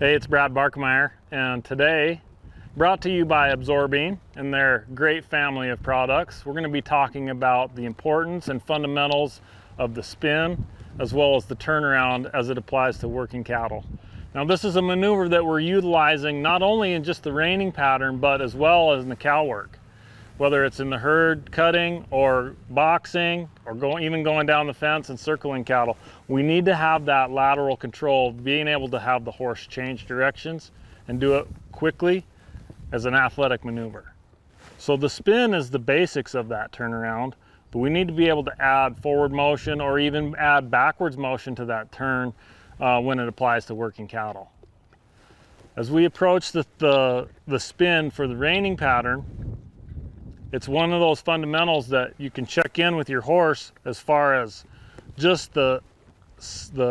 Hey, it's Brad Barkemeyer, and today, brought to you by Absorbine and their great family of products, we're going to be talking about the importance and fundamentals of the spin as well as the turnaround as it applies to working cattle. Now, this is a maneuver that we're utilizing not only in just the reining pattern, but as well as in the cow work. Whether it's in the herd cutting or boxing or even going down the fence and circling cattle, we need to have that lateral control, being able to have the horse change directions and do it quickly as an athletic maneuver. So the spin is the basics of that turnaround, but we need to be able to add forward motion or even add backwards motion to that turn when it applies to working cattle. As we approach the spin for the reining pattern, it's one of those fundamentals that you can check in with your horse as far as just the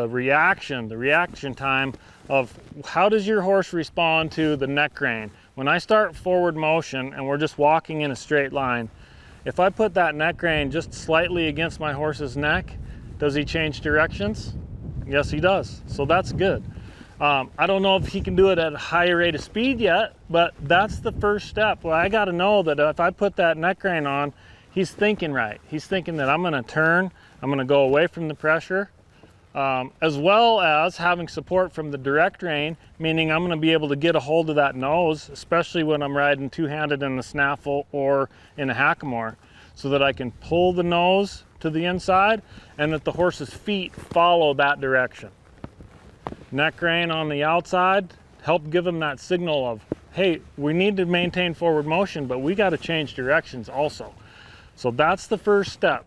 reaction time of how does your horse respond to the neck rein. When I start forward motion and we're just walking in a straight line, if I put that neck rein just slightly against my horse's neck, does he change directions? Yes, he does. So that's good. I don't know if he can do it at a higher rate of speed yet, but that's the first step. Well, I got to know that if I put that neck rein on, he's thinking right. He's thinking that I'm going to turn, I'm going to go away from the pressure, as well as having support from the direct rein, meaning I'm going to be able to get a hold of that nose, especially when I'm riding two-handed in the snaffle or in a hackamore, so that I can pull the nose to the inside and that the horse's feet follow that direction. Neck rein on the outside, help give them that signal of, hey, we need to maintain forward motion, but we got to change directions also. So that's the first step.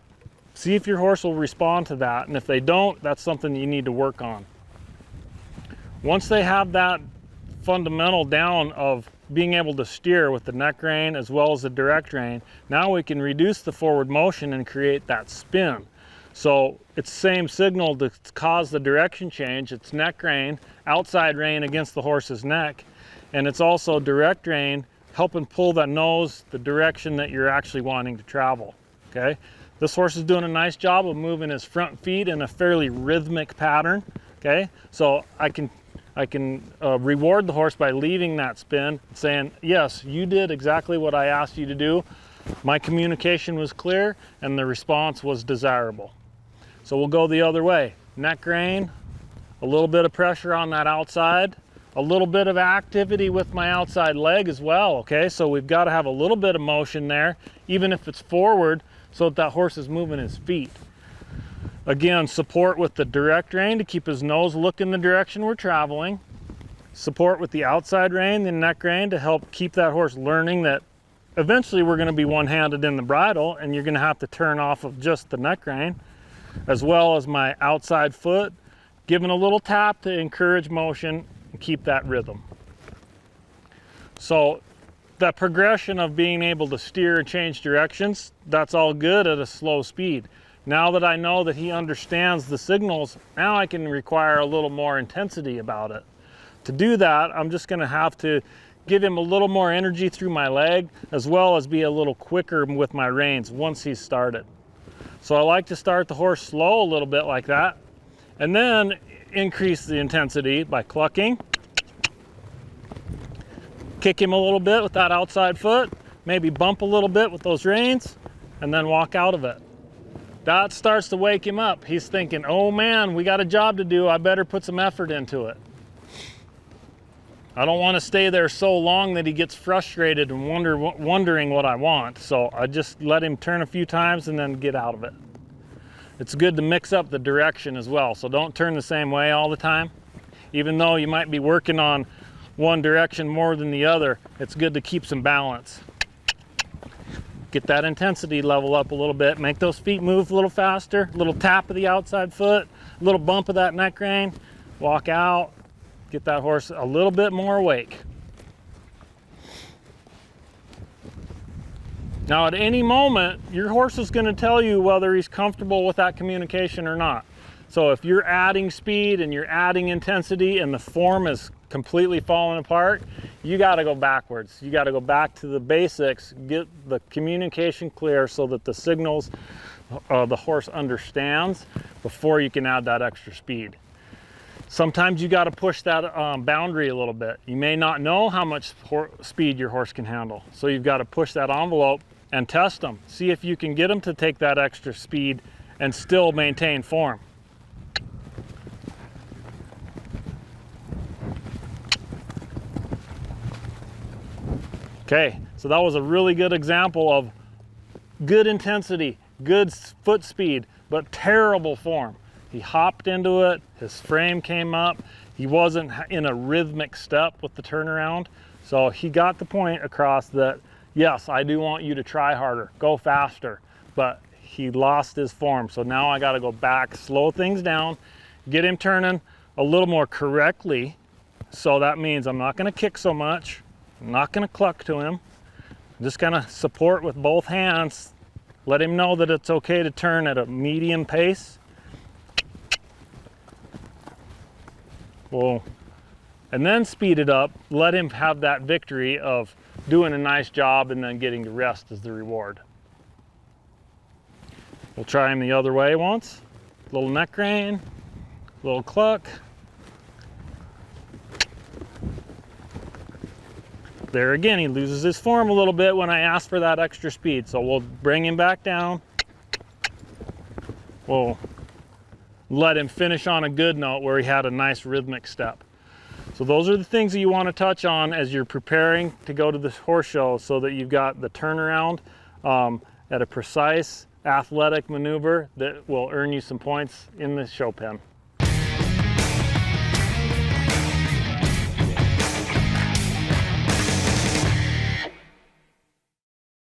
See if your horse will respond to that, and if they don't, that's something you need to work on. Once they have that fundamental down of being able to steer with the neck rein as well as the direct rein, now we can reduce the forward motion and create that spin. So it's the same signal to cause the direction change. It's neck rein, outside rein against the horse's neck, and it's also direct rein helping pull that nose the direction that you're actually wanting to travel. Okay, this horse is doing a nice job of moving his front feet in a fairly rhythmic pattern. Okay, so I can reward the horse by leaving that spin, saying, yes, you did exactly what I asked you to do. My communication was clear and the response was desirable. So we'll go the other way. Neck rein, a little bit of pressure on that outside, a little bit of activity with my outside leg as well, okay? So we've got to have a little bit of motion there, even if it's forward, so that horse is moving his feet. Again, support with the direct rein to keep his nose looking the direction we're traveling. Support with the outside rein, the neck rein, to help keep that horse learning that eventually we're going to be one-handed in the bridle and you're going to have to turn off of just the neck rein, as well as my outside foot, giving a little tap to encourage motion and keep that rhythm. So that progression of being able to steer and change directions, that's all good at a slow speed. Now that I know that he understands the signals, now I can require a little more intensity about it. To do that, I'm just going to have to give him a little more energy through my leg, as well as be a little quicker with my reins once he's started. So I like to start the horse slow a little bit like that, and then increase the intensity by clucking. Kick him a little bit with that outside foot, maybe bump a little bit with those reins, and then walk out of it. That starts to wake him up. He's thinking, oh man, we got a job to do. I better put some effort into it. I don't want to stay there so long that he gets frustrated and wondering what I want. So I just let him turn a few times and then get out of it. It's good to mix up the direction as well. So don't turn the same way all the time. Even though you might be working on one direction more than the other, it's good to keep some balance. Get that intensity level up a little bit. Make those feet move a little faster. A little tap of the outside foot, a little bump of that neck rein. Walk out. Get that horse a little bit more awake. Now at any moment, your horse is going to tell you whether he's comfortable with that communication or not. So if you're adding speed and you're adding intensity and the form is completely falling apart, you got to go backwards. You got to go back to the basics, get the communication clear so that the signals the horse understands before you can add that extra speed. Sometimes you got to push that boundary a little bit. You may not know how much speed your horse can handle. So you've got to push that envelope and test them. See if you can get them to take that extra speed and still maintain form. Okay, so that was a really good example of good intensity, good foot speed, but terrible form. He hopped into it, his frame came up, he wasn't in a rhythmic step with the turnaround. So he got the point across that, yes, I do want you to try harder, go faster, but he lost his form. So now I gotta go back, slow things down, get him turning a little more correctly. So that means I'm not gonna kick so much, I'm not gonna cluck to him, I'm just gonna support with both hands, let him know that it's okay to turn at a medium pace. Well, and then speed it up, let him have that victory of doing a nice job and then getting the rest as the reward. We'll try him the other way once. Little neck rein, little cluck. There again, he loses his form a little bit when I ask for that extra speed. So we'll bring him back down. We'll let him finish on a good note where he had a nice rhythmic step. So those are the things that you want to touch on as you're preparing to go to the horse show, so that you've got the turnaround at a precise athletic maneuver that will earn you some points in the show pen.